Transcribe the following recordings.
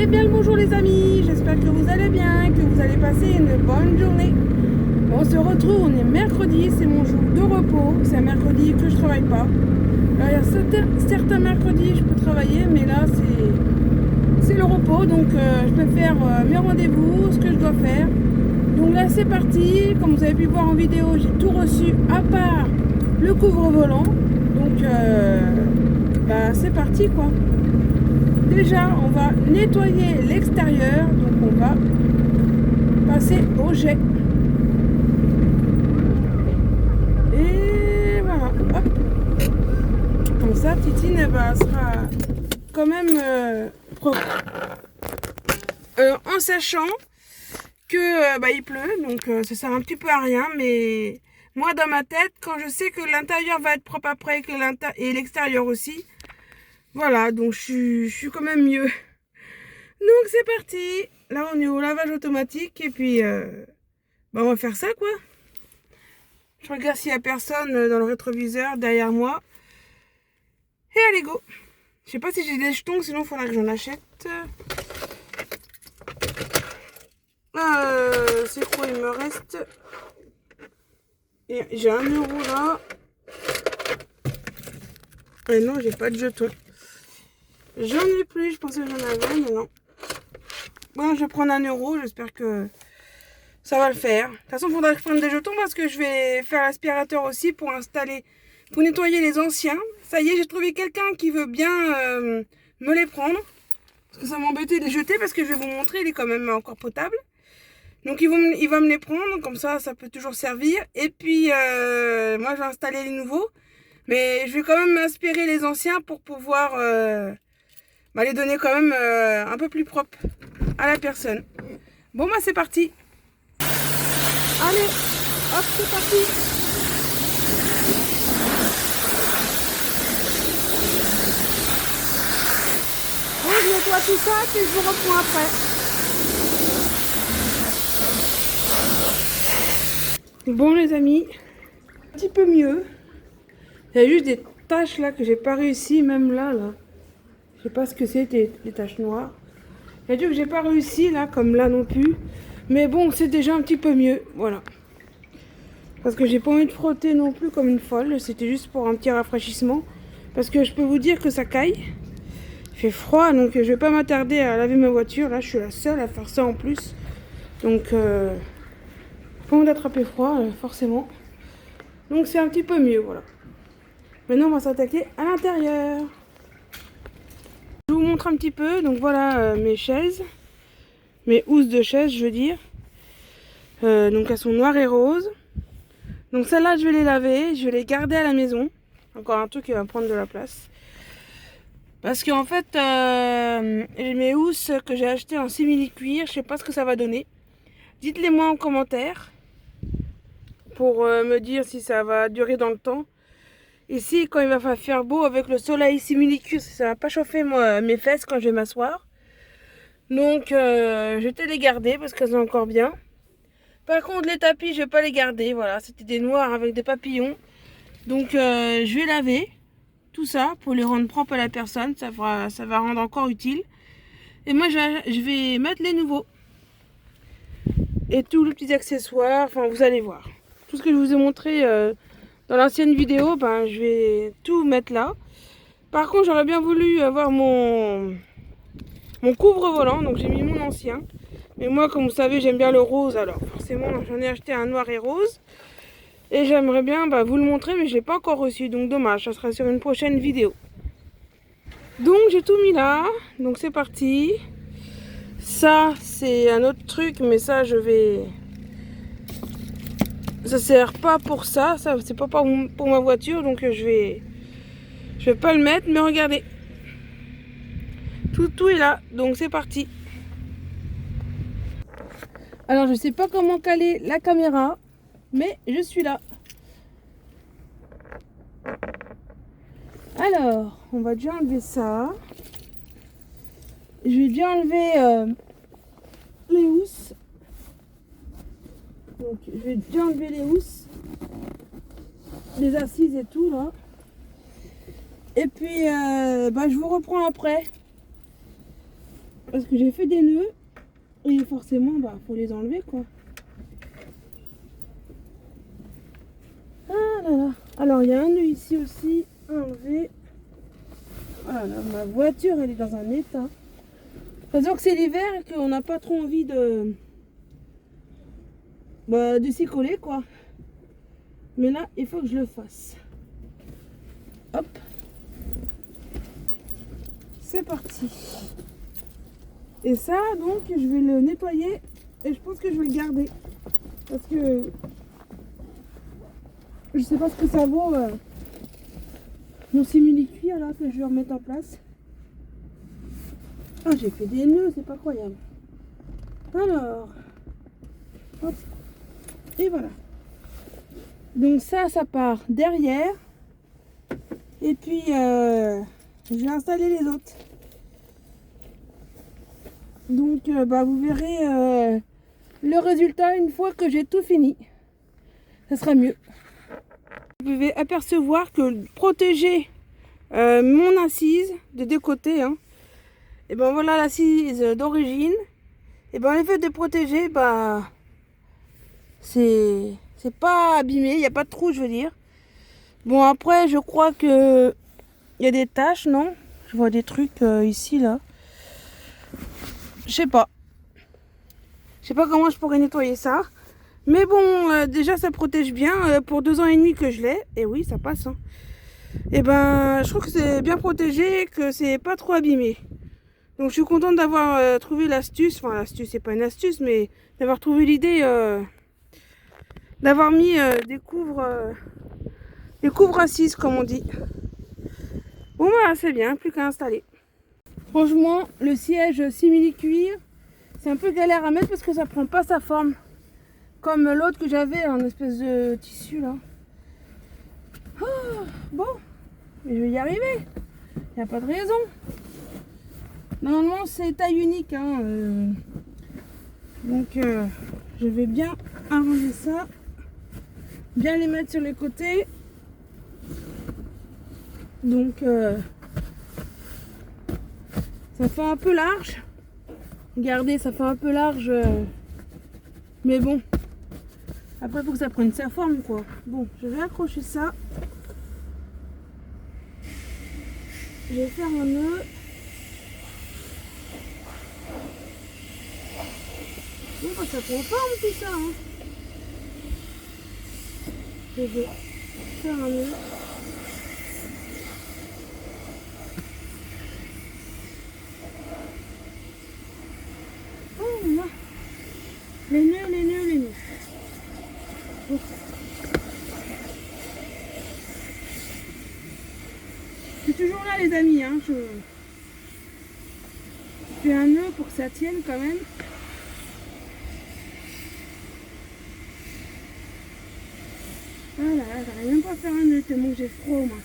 Eh bien le bonjour les amis, j'espère que vous allez bien, que vous allez passer une bonne journée. On se retrouve, on est mercredi, c'est mon jour de repos, c'est un mercredi que je travaille pas. Alors, il y a certains mercredis je peux travailler, mais là c'est le repos, donc je peux faire mes rendez-vous, ce que je dois faire. Donc là c'est parti, comme vous avez pu voir en vidéo, j'ai tout reçu à part le couvre-volant. Donc c'est parti quoi. Déjà, on va nettoyer l'extérieur, donc on va passer au jet. Et voilà, hop. Comme ça, Titine sera quand même propre. En sachant que il pleut, donc ça sert un petit peu à rien, mais moi dans ma tête, quand je sais que l'intérieur va être propre après et l'extérieur aussi, voilà, donc je suis quand même mieux. Donc c'est parti. Là on est au lavage automatique et puis on va faire ça quoi. Je regarde s'il n'y a personne dans le rétroviseur derrière moi. Et allez go. Je sais pas si j'ai des jetons, sinon il faudra que j'en achète. C'est quoi il me reste? Et j'ai 1 euro là. Et non, j'ai pas de jetons. J'en ai plus, je pensais que j'en avais, mais non. Bon, je vais prendre 1 euro, j'espère que ça va le faire. De toute façon, il faudra que je prenne des jetons parce que je vais faire l'aspirateur aussi pour nettoyer les anciens. Ça y est, j'ai trouvé quelqu'un qui veut bien me les prendre. Parce que ça m'embêtait de les jeter parce que je vais vous montrer, il est quand même encore potable. Donc il va me les prendre, comme ça peut toujours servir. Et puis moi je vais installer les nouveaux. Mais je vais quand même aspirer les anciens pour pouvoir les donner quand même un peu plus propres à la personne. Bon c'est parti. Allez, hop c'est parti. Bon je nettoie tout ça puis je vous reprends après. Bon les amis, un petit peu mieux. Il y a juste des taches là que j'ai pas réussi, même là. Je sais pas ce que c'est, des taches noires. Il y a du que j'ai pas réussi là, comme là non plus. Mais bon, c'est déjà un petit peu mieux, voilà. Parce que j'ai pas envie de frotter non plus comme une folle. C'était juste pour un petit rafraîchissement. Parce que je peux vous dire que ça caille. Il fait froid, donc je vais pas m'attarder à laver ma voiture. Là, je suis la seule à faire ça en plus. Donc, pas envie d'attraper froid, forcément. Donc c'est un petit peu mieux, voilà. Maintenant, on va s'attaquer à l'intérieur. Je vous montre un petit peu. Donc voilà mes chaises. Mes housses de chaises, je veux dire. Donc elles sont noires et roses. Donc celles-là, je vais les laver. Je vais les garder à la maison. Encore un truc qui va prendre de la place. Parce qu'en fait, mes housses que j'ai achetées en simili-cuir, je sais pas ce que ça va donner. Dites-les moi en commentaire. Pour me dire si ça va durer dans le temps. Ici, quand il va faire beau avec le soleil simili-cuir, ça va pas chauffer mes fesses quand je vais m'asseoir. Donc, je vais te les garder parce qu'elles sont encore bien. Par contre, les tapis, je vais pas les garder. Voilà, c'était des noirs avec des papillons. Donc, je vais laver tout ça pour les rendre propres à la personne. Ça va rendre encore utile. Et moi, je vais mettre les nouveaux. Et tous les petits accessoires. Enfin, vous allez voir. Tout ce que je vous ai montré dans l'ancienne vidéo, je vais tout mettre là. Par contre, j'aurais bien voulu avoir mon couvre-volant. Donc, j'ai mis mon ancien. Mais moi, comme vous savez, j'aime bien le rose. Alors, forcément, j'en ai acheté un noir et rose. Et j'aimerais bien vous le montrer, mais je ne l'ai pas encore reçu. Donc, dommage. Ça sera sur une prochaine vidéo. Donc, j'ai tout mis là. Donc, c'est parti. Ça, c'est un autre truc. Mais ça, je vais... Ça sert pas pour ça. Ça, c'est pas pour ma voiture. Donc, je vais pas le mettre. Mais regardez. Tout est là. Donc, c'est parti. Alors, je sais pas comment caler la caméra, mais je suis là. Alors, on va déjà enlever ça. Je vais déjà enlever les housses. Donc, je vais déjà enlever les housses, les assises et tout là. Et puis, je vous reprends après. Parce que j'ai fait des nœuds et forcément bah faut les enlever quoi. Ah là là. Alors il y a un nœud ici aussi à enlever. Ah là, ma voiture elle est dans un état. C'est-à-dire que c'est l'hiver et qu'on n'a pas trop envie de s'y coller quoi. Mais là il faut que je le fasse. Hop. C'est parti. Et ça donc je vais le nettoyer et je pense que je vais le garder. Parce que je sais pas ce que ça vaut mon simili-cuir là que je vais remettre en place. Ah j'ai fait des nœuds, c'est pas croyable. Alors, hop, et voilà. Donc ça part derrière. Et puis je vais installer les autres. Donc vous verrez le résultat une fois que j'ai tout fini. Ça sera mieux. Vous pouvez apercevoir que protéger mon assise des deux côtés, hein, et ben voilà l'assise d'origine. Et ben le fait de protéger, c'est pas abîmé, il n'y a pas de trou, je veux dire. Bon après je crois que il y a des taches, non? Je vois des trucs ici là. Je sais pas. Je sais pas comment je pourrais nettoyer ça. Mais bon, déjà ça protège bien pour 2 ans et demi que je l'ai. Et oui, ça passe. Hein. Et ben, je trouve que c'est bien protégé, que c'est pas trop abîmé. Donc je suis contente d'avoir trouvé l'astuce. Enfin, l'astuce, c'est pas une astuce, mais d'avoir trouvé l'idée d'avoir mis des couvre-assises, comme on dit. Bon, voilà, c'est bien, plus qu'à installer. Franchement, le siège simili-cuir, c'est un peu galère à mettre parce que ça prend pas sa forme. Comme l'autre que j'avais en espèce de tissu là. Oh, bon, je vais y arriver. Il n'y a pas de raison. Normalement c'est taille unique. Hein, donc je vais bien arranger ça. Bien les mettre sur les côtés. Donc ça fait un peu large. Regardez, ça fait un peu large. Mais bon. Après, il faut que ça prenne sa forme, quoi. Bon, je vais accrocher ça. Je vais faire un nœud. Bon, ça prend forme tout ça. Hein. Je vais faire un nœud. Oh là. Les nœuds. Bon. Je suis toujours là les amis, hein. Je fais un nœud pour que ça tienne quand même. Voilà, j'arrive même pas à faire un nœud tellement que j'ai froid moi.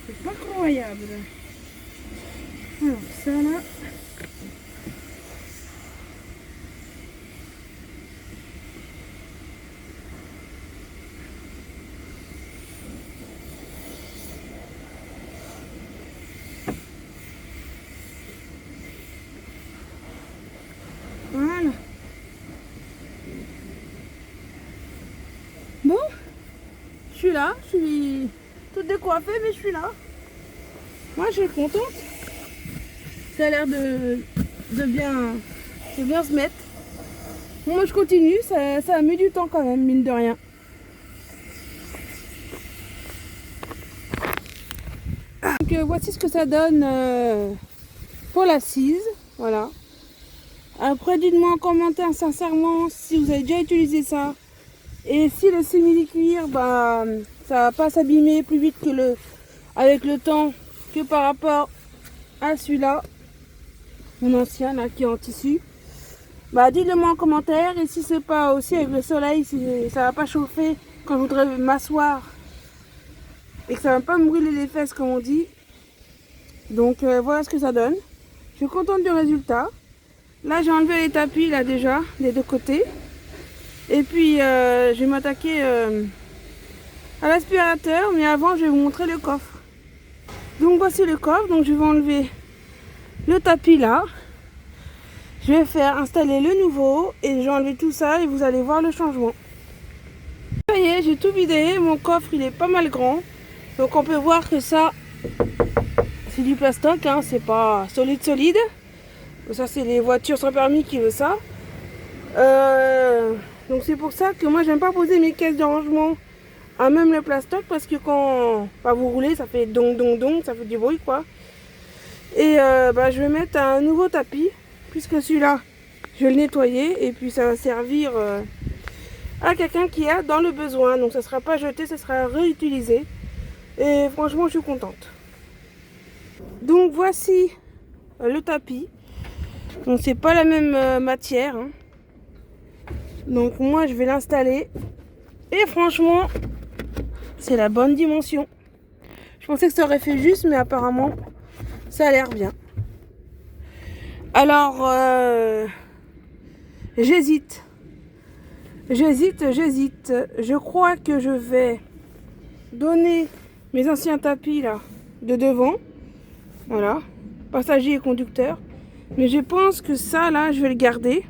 C'est pas croyable. Alors ça là. Voilà. Bon, je suis là, je suis toute décoiffée, mais je suis là. Moi, je suis contente. Ça a l'air de bien se mettre. Bon, moi, je continue. Ça a mis du temps quand même, mine de rien. Donc, voici ce que ça donne pour l'assise. Voilà. Après, dites-moi en commentaire sincèrement si vous avez déjà utilisé ça. Et si le simili-cuir, ça va pas s'abîmer plus vite que avec le temps que par rapport à celui-là, mon ancien là qui est en tissu. Dites-le moi en commentaire. Et si c'est pas aussi avec le soleil, si ça va pas chauffer quand je voudrais m'asseoir et que ça va pas me brûler les fesses comme on dit. Donc voilà ce que ça donne. Je suis contente du résultat. Là j'ai enlevé les tapis là déjà des deux côtés. Et puis je vais m'attaquer à l'aspirateur, mais avant je vais vous montrer le coffre. Donc voici le coffre, donc je vais enlever le tapis là. Je vais faire installer le nouveau et j'ai enlevé tout ça et vous allez voir le changement. Ça y est, j'ai tout vidé. Mon coffre, il est pas mal grand. Donc on peut voir que ça, c'est du plastoc, hein, c'est pas solide. Ça, c'est les voitures sans permis qui veulent ça. Donc c'est pour ça que moi, j'aime pas poser mes caisses de rangement à même le plastoc parce que quand vous roulez, ça fait dong, ça fait du bruit, quoi. Et je vais mettre un nouveau tapis puisque celui-là, je vais le nettoyer et puis ça va servir à quelqu'un qui a dans le besoin. Donc ça sera pas jeté, ça sera réutilisé. Et franchement, je suis contente. Donc voici le tapis. Donc c'est pas la même matière, hein. Donc moi je vais l'installer. Et franchement, c'est la bonne dimension. Je pensais que ça aurait fait juste, mais apparemment, ça a l'air bien. Alors, j'hésite. Je crois que je vais donner mes anciens tapis là de devant. Voilà, passager et conducteur. Mais je pense que ça là, je vais le garder.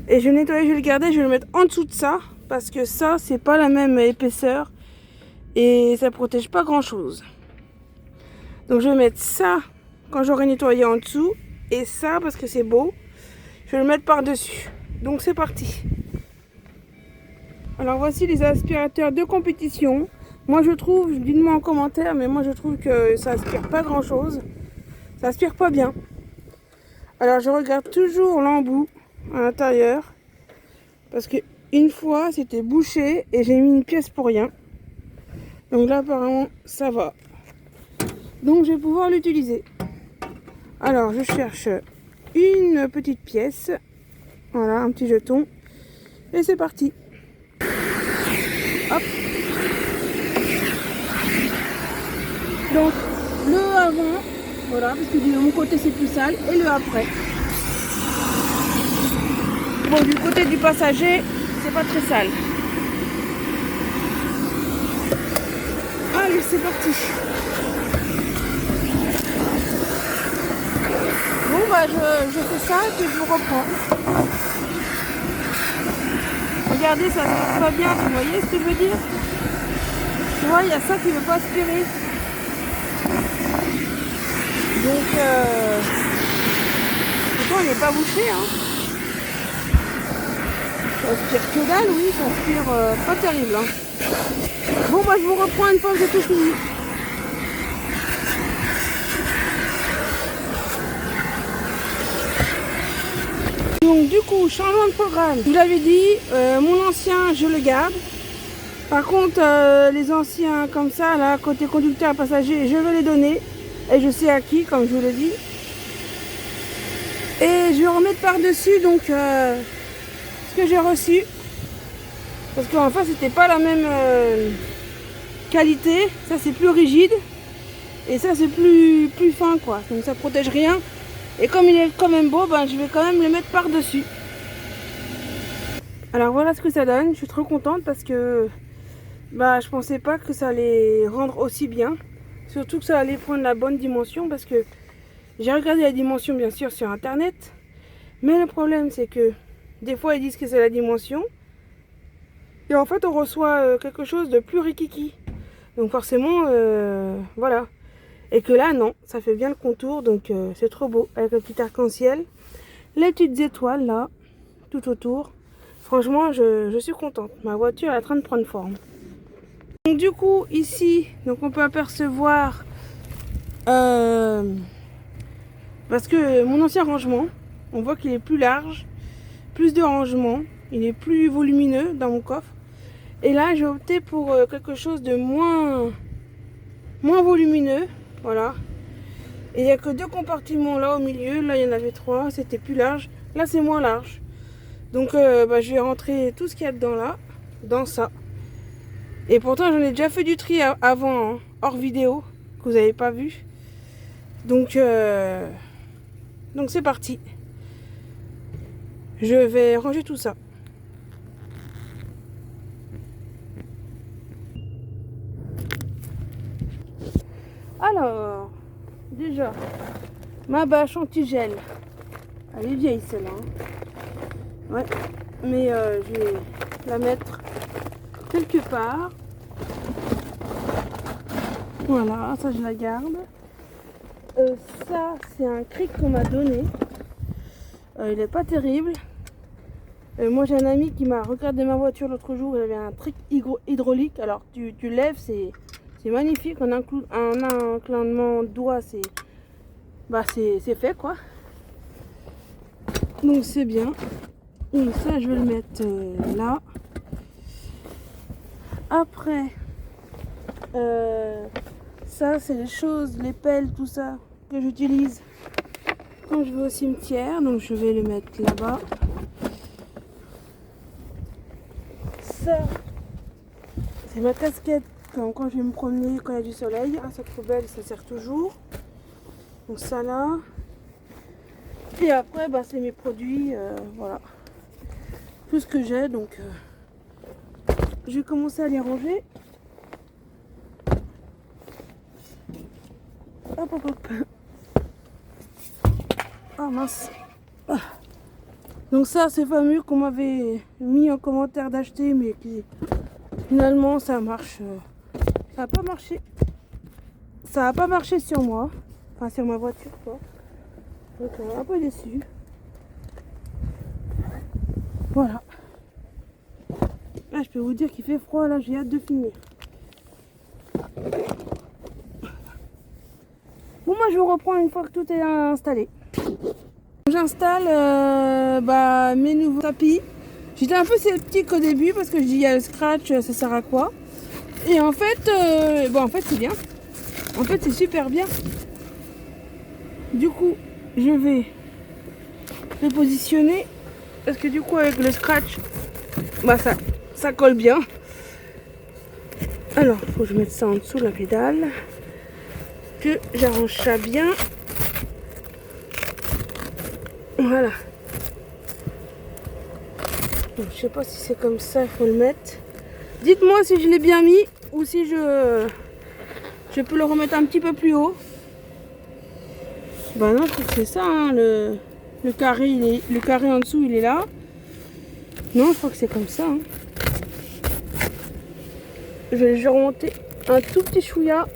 Et je vais nettoyer, je vais le garder, je vais le mettre en dessous de ça. Parce que ça, c'est pas la même épaisseur. Et ça protège pas grand chose. Donc je vais mettre ça quand j'aurai nettoyé en dessous. Et ça, parce que c'est beau, je vais le mettre par-dessus. Donc c'est parti. Alors voici les aspirateurs de compétition. Moi je trouve, dites-moi en commentaire, mais moi je trouve que ça aspire pas grand chose. Ça aspire pas bien. Alors je regarde toujours l'embout à l'intérieur. Parce que une fois c'était bouché et j'ai mis une pièce pour rien. Donc là apparemment ça va. Donc je vais pouvoir l'utiliser. Alors je cherche une petite pièce. Voilà, un petit jeton. Et c'est parti. Hop. Donc le avant, voilà, parce que de mon côté c'est plus sale, et le après. Bon, du côté du passager, c'est pas très sale. Allez, c'est parti. Bon, je fais ça et puis je vous reprends. Regardez, ça se pas bien, vous voyez ce que je veux dire? Tu vois, il y a ça qui ne veut pas aspirer. Donc, pourtant, il n'est pas bouché, hein. Ça aspire que dalle, oui, ça aspire pas terrible, hein. Bon, je vous reprends une fois que j'ai tout fini. Donc du coup, changement de programme. Je vous l'avais dit, mon ancien, je le garde. Par contre, les anciens comme ça, là, côté conducteur et passager, je vais les donner. Et je sais à qui, comme je vous l'ai dit. Et je vais remettre par-dessus, donc, ce que j'ai reçu. Parce qu'en fait, c'était pas la même qualité. Ça, c'est plus rigide. Et ça, c'est plus fin, quoi. Donc, ça protège rien. Et comme il est quand même beau, je vais quand même le mettre par-dessus. Alors voilà ce que ça donne. Je suis trop contente parce que je pensais pas que ça allait rendre aussi bien. Surtout que ça allait prendre la bonne dimension parce que j'ai regardé la dimension bien sûr sur internet. Mais le problème c'est que des fois ils disent que c'est la dimension. Et en fait on reçoit quelque chose de plus rikiki. Donc forcément, voilà. Et que là, non, ça fait bien le contour, donc c'est trop beau. Avec le petit arc-en-ciel, les petites étoiles là, tout autour. Franchement, je suis contente. Ma voiture est en train de prendre forme. Donc du coup, ici, donc on peut apercevoir, parce que mon ancien rangement, on voit qu'il est plus large, plus de rangement, il est plus volumineux dans mon coffre. Et là, j'ai opté pour quelque chose de moins volumineux. Voilà. Et il n'y a que 2 compartiments là au milieu. Là, il y en avait 3. C'était plus large. Là, c'est moins large. Donc, je vais rentrer tout ce qu'il y a dedans là. Dans ça. Et pourtant, j'en ai déjà fait du tri avant, hein, hors vidéo. Que vous n'avez pas vu. Donc c'est parti. Je vais ranger tout ça. Alors, déjà, ma bâche anti-gel. Elle est vieille celle-là. Hein. Ouais. Mais je vais la mettre quelque part. Voilà, ça je la garde. Ça c'est un cric qu'on m'a donné. Il est pas terrible. Moi j'ai un ami qui m'a regardé ma voiture l'autre jour. Il avait un trick hydraulique. Alors tu lèves, c'est magnifique. En un clignement de doigt, c'est fait quoi. Donc c'est bien. Donc ça je vais le mettre là. Après ça c'est les choses, les pelles, tout ça que j'utilise quand je vais au cimetière. Donc je vais le mettre là-bas. Ça c'est ma casquette quand je vais me promener, quand il y a du soleil. Ah, cette poubelle ça sert toujours. Donc ça là. Et après bah, c'est mes produits, voilà. Tout ce que j'ai, donc je vais commencer à les ranger. Hop hop hop. Ah mince. Ah. Donc ça c'est fameux qu'on m'avait mis en commentaire d'acheter, mais qui finalement ça marche. Ça n'a pas marché. Ça n'a pas marché sur moi. Enfin sur ma voiture quoi. Donc un peu déçu. Voilà. Là je peux vous dire qu'il fait froid, là j'ai hâte de finir. Bon moi je vous reprends une fois que tout est installé. J'installe mes nouveaux tapis. J'étais un peu sceptique au début parce que je dis il y a le scratch, ça sert à quoi? Et en fait, en fait c'est bien. En fait c'est super bien. Du coup je vais le positionner parce que du coup avec le scratch, ça colle bien. Alors il faut que je mette ça en dessous de la pédale, que j'arrange ça bien. Voilà. Donc, je sais pas si c'est comme ça, il faut le mettre. Dites-moi si je l'ai bien mis ou si je peux le remettre un petit peu plus haut. Bah non, je crois que c'est ça, hein, le carré, le carré en dessous, il est là. Non, je crois que c'est comme ça. Hein. Je vais remonter un tout petit chouïa.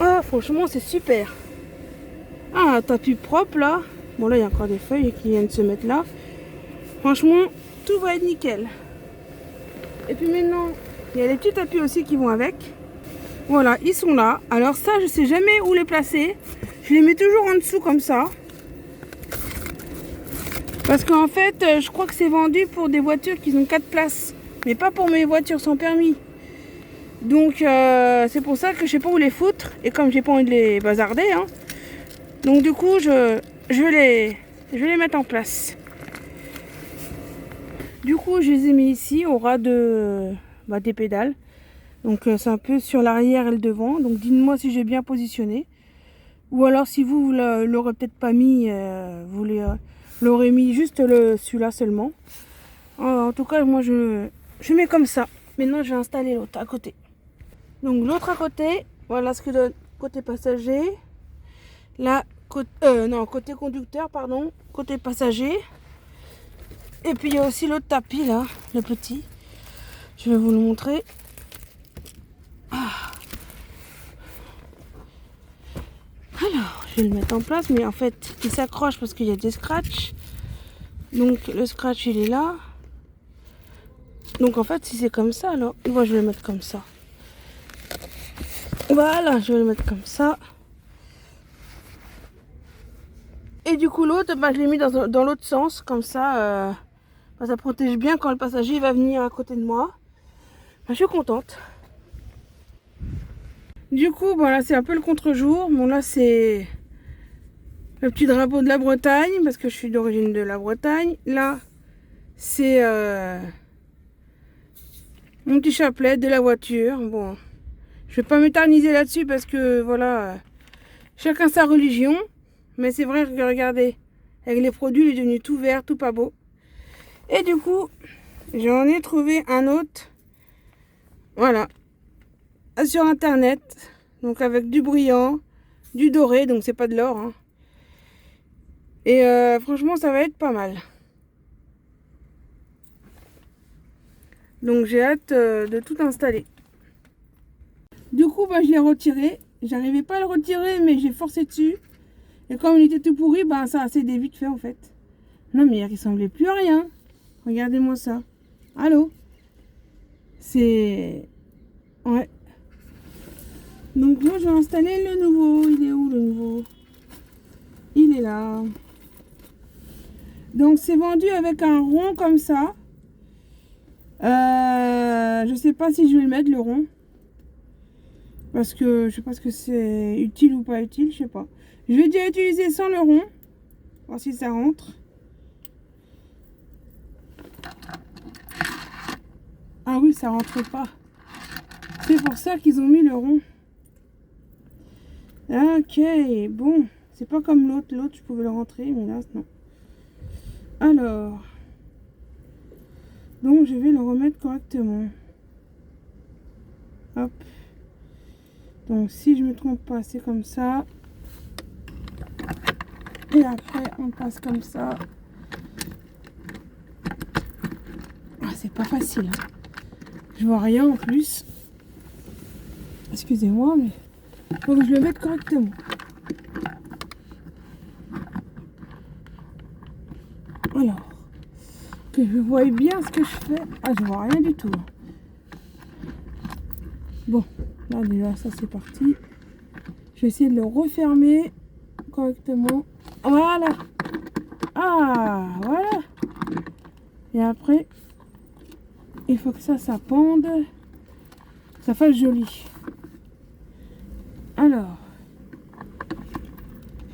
Ah, franchement, c'est super. Ah, un tapis propre là. Bon, là, il y a encore des feuilles qui viennent se mettre là. Franchement, tout va être nickel. Et puis maintenant, il y a les petits tapis aussi qui vont avec. Voilà, ils sont là. Alors ça, je sais jamais où les placer. Je les mets toujours en dessous comme ça. Parce qu'en fait, je crois que c'est vendu pour des voitures qui ont 4 places. Mais pas pour mes voitures sans permis. Donc c'est pour ça que je sais pas où les foutre. Et comme j'ai pas envie de les bazarder, hein. Donc du coup, je vais les mettre en place. Du coup, je les ai mis ici au ras des pédales. Donc c'est un peu sur l'arrière et le devant. Donc dites-moi si j'ai bien positionné. Ou alors si vous l'aurez peut-être pas mis, vous l'aurez mis juste celui-là seulement. En tout cas, moi je mets comme ça. Maintenant, je vais installer l'autre à côté. Donc l'autre à côté, voilà ce que donne côté passager. Là, côté conducteur, pardon, côté passager. Et puis il y a aussi l'autre tapis là, le petit. Je vais vous le montrer. Ah. Alors, je vais le mettre en place, mais en fait, il s'accroche parce qu'il y a des scratchs. Donc le scratch il est là. Donc en fait, si c'est comme ça, alors moi je vais le mettre comme ça. Voilà, je vais le mettre comme ça. Et du coup l'autre, je l'ai mis dans l'autre sens, comme ça, ça protège bien quand le passager va venir à côté de moi. Je suis contente. Du coup, là c'est un peu le contre-jour. Bon là c'est le petit drapeau de la Bretagne, parce que je suis d'origine de la Bretagne. Là, c'est mon petit chapelet de la voiture. Bon, je vais pas m'éterniser là-dessus parce que voilà, chacun sa religion. Mais c'est vrai que regardez, avec les produits, il est devenu tout vert, tout pas beau. Et du coup, j'en ai trouvé un autre Voilà. Sur internet. Donc avec du brillant, du doré, donc c'est pas de l'or. Hein. Et franchement, ça va être pas mal. Donc j'ai hâte de tout installer. Du coup, bah, je l'ai retiré. J'arrivais pas à le retirer, mais j'ai forcé dessus. Et comme il était tout pourri, bah, ça a cédé vite fait en fait. Non, mais il ressemblait plus à rien. Regardez-moi ça. Allô? C'est... Ouais. Donc moi, je vais installer le nouveau. Il est où le nouveau? Il est là. Donc c'est vendu avec un rond comme ça. Je sais pas si je vais le mettre le rond. Parce que je sais pas ce que c'est utile ou pas utile, je sais pas. Je vais déjà utiliser sans le rond. Voir si ça rentre. Ah oui, ça rentre pas. C'est pour ça qu'ils ont mis le rond. Ok, bon. C'est pas comme l'autre. L'autre, je pouvais le rentrer, mais là, non. Alors. Donc, je vais le remettre correctement. Hop. Donc, si je me trompe pas, c'est comme ça. Et après, on passe comme ça. Ah, c'est pas facile. Hein. Je vois rien en plus. Excusez-moi, mais faut que je le mette correctement. Alors, que je voie bien ce que je fais. Ah, je vois rien du tout. Bon, là déjà, ça c'est parti. Je vais essayer de le refermer correctement. Voilà. Ah, voilà. Et après, il faut que ça pende. Que ça fasse joli. Alors.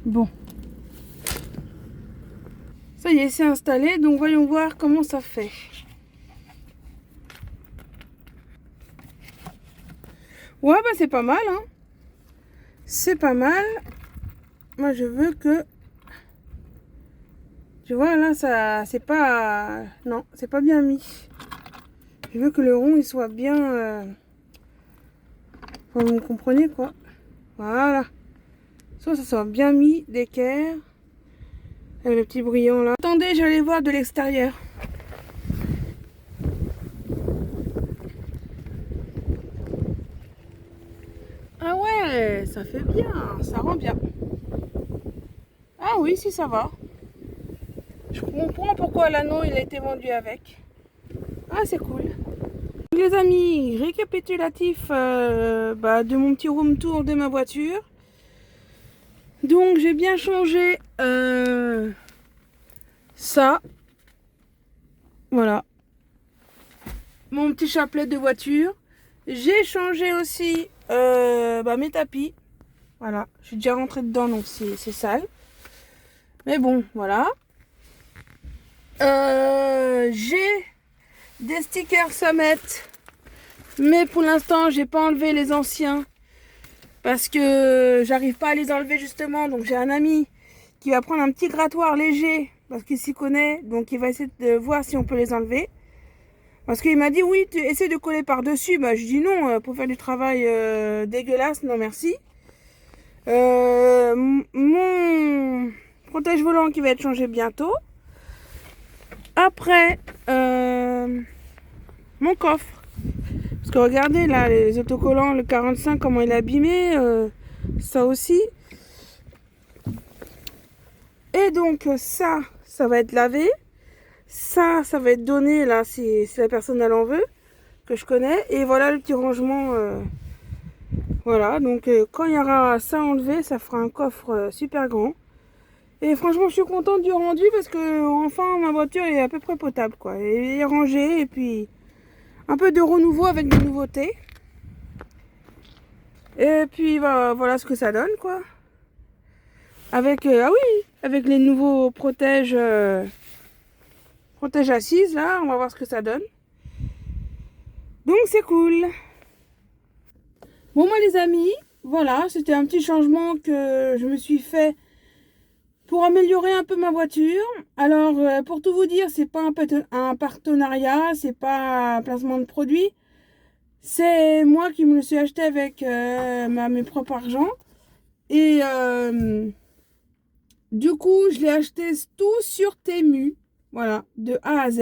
Bon. Ça y est, c'est installé. Donc, voyons voir comment ça fait. Ouais, bah c'est pas mal, hein. C'est pas mal. Moi, je veux que... Tu vois, là, ça... C'est pas... Non, c'est pas bien mis. Je veux que le rond, il soit bien... Enfin, vous me comprenez, quoi. Voilà. Soit ça soit bien mis, d'équerre. Avec le petit brillant, là. Attendez, je vais aller voir de l'extérieur. Ah ouais, ça fait bien. Ça rend bien. Ah oui, si, ça va. Je comprends pourquoi l'anneau, il a été vendu avec. Ah, c'est cool. Les amis, récapitulatif de mon petit room tour de ma voiture. Donc j'ai bien changé ça. Voilà. Mon petit chapelet de voiture. J'ai changé aussi mes tapis. Voilà. Je suis déjà rentrée dedans donc c'est sale. Mais bon, voilà. J'ai des stickers Summit. Mais pour l'instant, j'ai pas enlevé les anciens. Parce que j'arrive pas à les enlever justement. Donc j'ai un ami qui va prendre un petit grattoir léger. Parce qu'il s'y connaît. Donc il va essayer de voir si on peut les enlever. Parce qu'il m'a dit oui, tu essaies de coller par-dessus. Bah je dis non, pour faire du travail dégueulasse, non merci. Mon protège volant qui va être changé bientôt. Après, mon coffre. Parce que regardez là, les autocollants, le 45, comment il est abîmé. Ça aussi. Et donc ça va être lavé. Ça va être donné là si la personne elle en veut, que je connais. Et voilà le petit rangement. Voilà, donc quand il y aura ça enlevé, ça fera un coffre super grand. Et franchement, je suis contente du rendu parce que enfin ma voiture est à peu près potable quoi. Elle est rangée et puis un peu de renouveau avec des nouveautés. Et puis voilà ce que ça donne quoi. Avec avec les nouveaux protèges assises là, on va voir ce que ça donne. Donc c'est cool. Bon moi les amis, voilà, c'était un petit changement que je me suis fait pour améliorer un peu ma voiture. Alors pour tout vous dire, c'est pas un partenariat, c'est pas un placement de produit. C'est moi qui me le suis acheté avec mes propres argent. Et du coup, je l'ai acheté tout sur Temu. Voilà, de A à Z.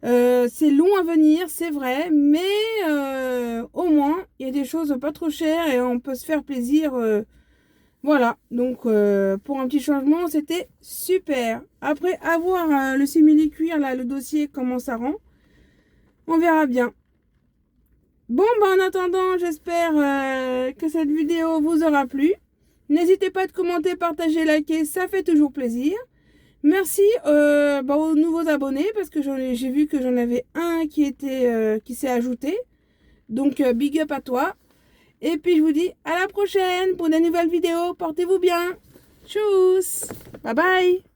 C'est long à venir, c'est vrai, mais au moins, il y a des choses pas trop chères et on peut se faire plaisir. Voilà, donc pour un petit changement, c'était super. Après, avoir le simili-cuir, là, le dossier, comment ça rend, on verra bien. Bon, bah en attendant, j'espère que cette vidéo vous aura plu. N'hésitez pas à commenter, partager, liker, ça fait toujours plaisir. Merci aux nouveaux abonnés parce que j'ai vu que j'en avais un qui s'est ajouté. Donc big up à toi. Et puis je vous dis à la prochaine pour de nouvelles vidéos. Portez-vous bien. Tchuss. Bye bye.